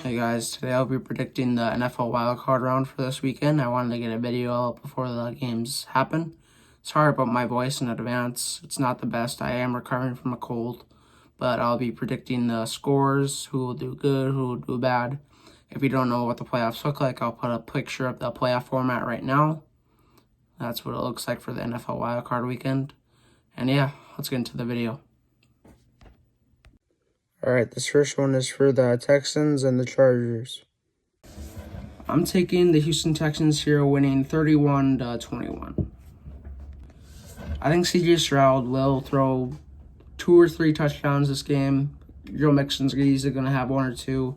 Hey guys, today I'll be predicting the NFL wildcard round for this weekend. I wanted to get a video up before the games happen. Sorry about my voice in advance. It's not the best. I am recovering from a cold, but I'll be predicting the scores, who will do good, who will do bad. If you don't know what the playoffs look like, I'll put a picture of the playoff format right now. That's what it looks like for the NFL wildcard weekend. And yeah, let's get into the video. All right, this first one is for the Texans and the Chargers. I'm taking the Houston Texans here, winning 31-21. I think C.J. Stroud will throw 2 or 3 touchdowns this game. Joe Mixon's easily going to have 1 or 2.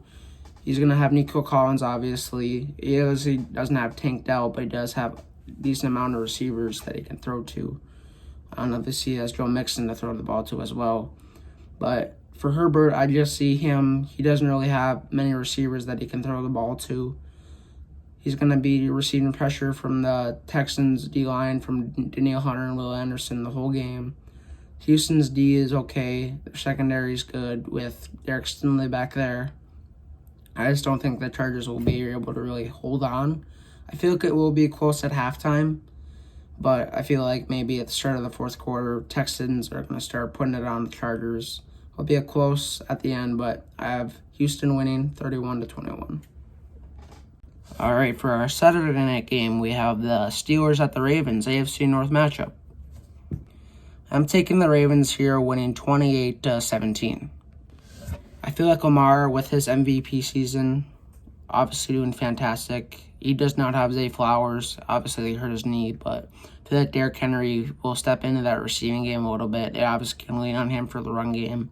He's going to have Nico Collins, obviously. He doesn't have Tank Dell, but he does have a decent amount of receivers that he can throw to. I don't know if he has Joe Mixon to throw the ball to as well. But for Herbert, I just see him. He doesn't really have many receivers that he can throw the ball to. He's going to be receiving pressure from the Texans' D-line, from Danielle Hunter and Will Anderson the whole game. Houston's D is okay. Their secondary is good with Derek Stingley back there. I just don't think the Chargers will be able to really hold on. I feel like it will be close at halftime, but I feel like maybe at the start of the fourth quarter, Texans are going to start putting it on the Chargers. It'll be a close at the end, but I have Houston winning 31-21. All right, for our Saturday night game, we have the Steelers at the Ravens, AFC North matchup. I'm taking the Ravens here, winning 28-17. I feel like Lamar, with his MVP season, obviously doing fantastic. He does not have Zay Flowers. Obviously, he hurt his knee, but I feel like Derrick Henry will step into that receiving game a little bit. They obviously can lean on him for the run game.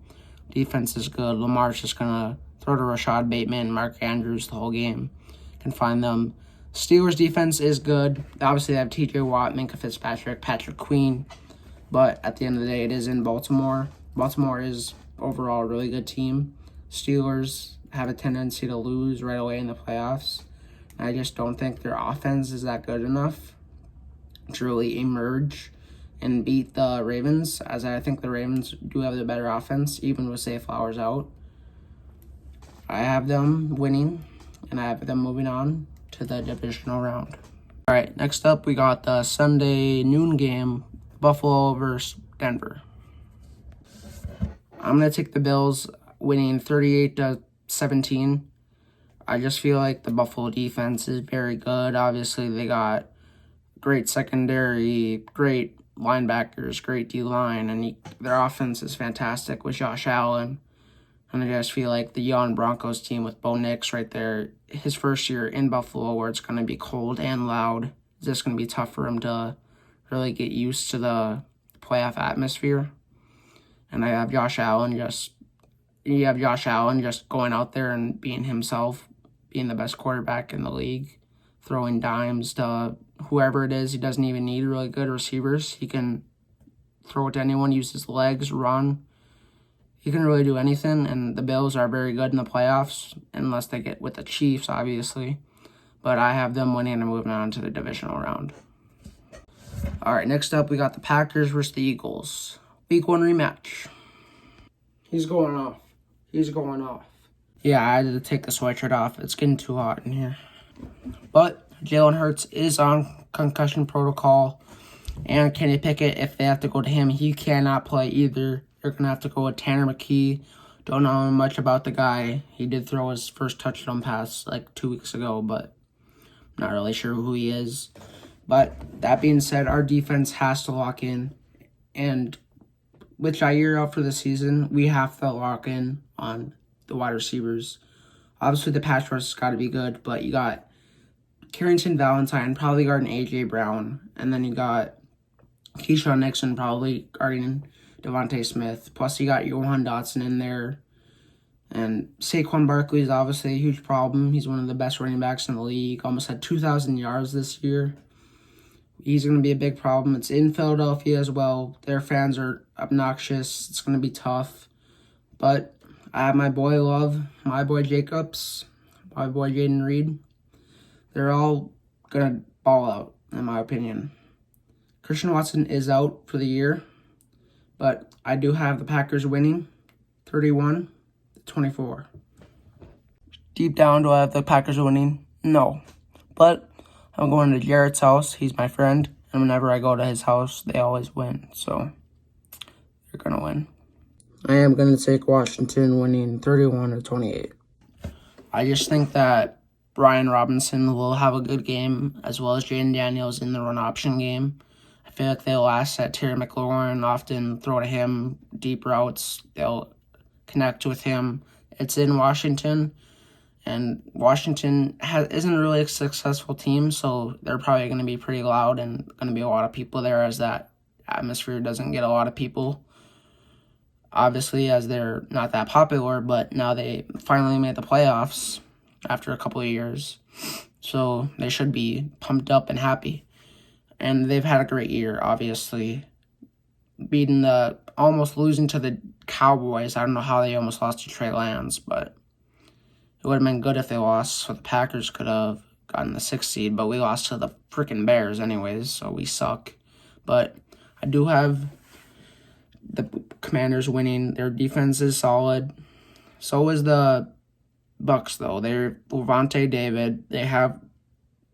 Defense is good. Lamar's just going to throw to Rashad Bateman, Mark Andrews the whole game. Can find them. Steelers defense is good. Obviously, they have T.J. Watt, Minkah Fitzpatrick, Patrick Queen. But at the end of the day, it is in Baltimore. Baltimore is overall a really good team. Steelers have a tendency to lose right away in the playoffs. I just don't think their offense is that good enough to really emerge and beat the Ravens, as I think the Ravens do have the better offense, even with Zay Flowers out. I have them winning, and I have them moving on to the divisional round. All right, next up, we got the Sunday noon game, Buffalo versus Denver. I'm going to take the Bills, winning 38-17. I just feel like the Buffalo defense is very good. Obviously, they got great secondary, great linebackers, great D-line, and their offense is fantastic with Josh Allen. And I just feel like the young Broncos team with Bo Nix right there, his first year in Buffalo, where it's going to be cold and loud, it's just going to be tough for him to really get used to the playoff atmosphere. And I have Josh Allen just going out there and being himself, being the best quarterback in the league, throwing dimes to whoever it is. He doesn't even need really good receivers. He can throw it to anyone, use his legs, run. He can really do anything, and the Bills are very good in the playoffs, unless they get with the Chiefs, obviously. But I have them winning and moving on to the divisional round. All right, next up, we got the Packers versus the Eagles. Week 1 rematch. He's going off. Yeah, I had to take the sweatshirt off. It's getting too hot in here. But Jalen Hurts is on concussion protocol. And Kenny Pickett, if they have to go to him, he cannot play either. You're going to have to go with Tanner McKee. Don't know much about the guy. He did throw his first touchdown pass like 2 weeks ago, but not really sure who he is. But that being said, our defense has to lock in. And with Jair out for the season, we have to lock in on the wide receivers. Obviously, the pass rush has got to be good, but you got Carrington Valentine probably guarding A.J. Brown, and then you got Keyshawn Nixon probably guarding Devontae Smith. Plus, you got Johan Dotson in there. And Saquon Barkley is obviously a huge problem. He's one of the best running backs in the league. Almost had 2,000 yards this year. He's going to be a big problem. It's in Philadelphia as well. Their fans are obnoxious. It's going to be tough. But I have my boy Love, my boy Jacobs, my boy Jaden Reed. They're all going to ball out, in my opinion. Christian Watson is out for the year, but I do have the Packers winning 31-24. Deep down, do I have the Packers winning? No. But I'm going to Jarrett's house. He's my friend. And whenever I go to his house, they always win. So they're going to win. I am going to take Washington winning 31-28. I just think that Brian Robinson will have a good game, as well as Jaden Daniels in the run option game. I feel like they'll ask that Terry McLaurin, often throw to him, deep routes. They'll connect with him. It's in Washington, and Washington isn't really a successful team, so they're probably going to be pretty loud and going to be a lot of people there, as that atmosphere doesn't get a lot of people. Obviously, as they're not that popular, but now they finally made the playoffs after a couple of years. So they should be pumped up and happy. And they've had a great year, obviously. Almost losing to the Cowboys. I don't know how they almost lost to Trey Lance, but it would have been good if they lost, so the Packers could have gotten the 6th seed, but we lost to the freaking Bears anyways, so we suck. But I do have the Commanders winning. Their defense is solid. So is the Bucks, though. They're Levante David. They have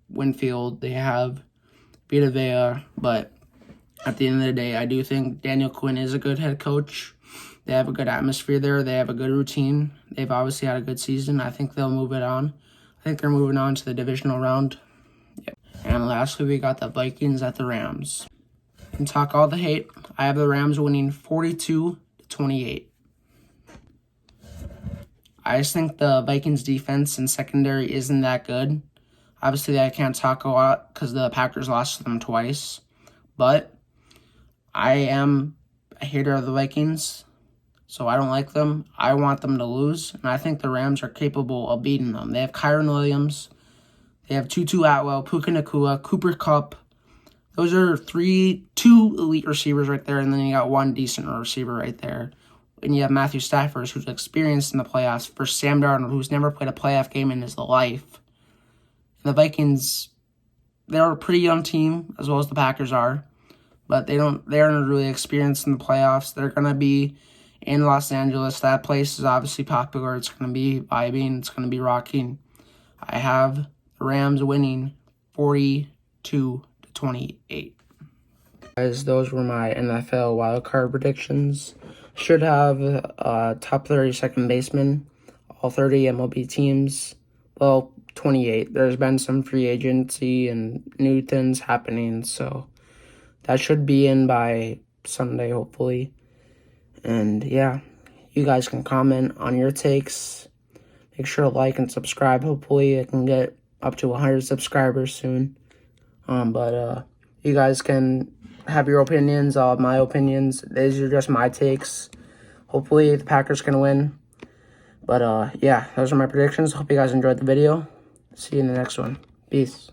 Winfield. They have Vita Vea. But at the end of the day, I do think Daniel Quinn is a good head coach. They have a good atmosphere there. They have a good routine. They've obviously had a good season. I think they'll move it on. I think they're moving on to the divisional round. Yep. And lastly, we got the Vikings at the Rams. And talk all the hate. I have the Rams winning 42-28. I just think the Vikings defense and secondary isn't that good. Obviously, I can't talk a lot because the Packers lost to them twice. But I am a hater of the Vikings, so I don't like them. I want them to lose, and I think the Rams are capable of beating them. They have Kyron Williams. They have Tutu Atwell, Puka Nacua, Cooper Kupp. Those are two elite receivers right there, and then you got one decent receiver right there. And you have Matthew Stafford, who's experienced in the playoffs, versus Sam Darnold, who's never played a playoff game in his life. And the Vikings, they're a pretty young team, as well as the Packers are, but they aren't really experienced in the playoffs. They're going to be in Los Angeles. That place is obviously popular. It's going to be vibing. It's going to be rocking. I have the Rams winning 42-28. Guys, those were my NFL wildcard predictions. Should have top 30 second baseman, all 30 MLB teams. Well, 28. There's been some free agency and new things happening, so that should be in by Sunday, hopefully. And yeah, you guys can comment on your takes. Make sure to like and subscribe. Hopefully, I can get up to 100 subscribers soon. But you guys can have your opinions. I'll have my opinions. These are just my takes. Hopefully, the Packers can win. But yeah, those are my predictions. Hope you guys enjoyed the video. See you in the next one. Peace.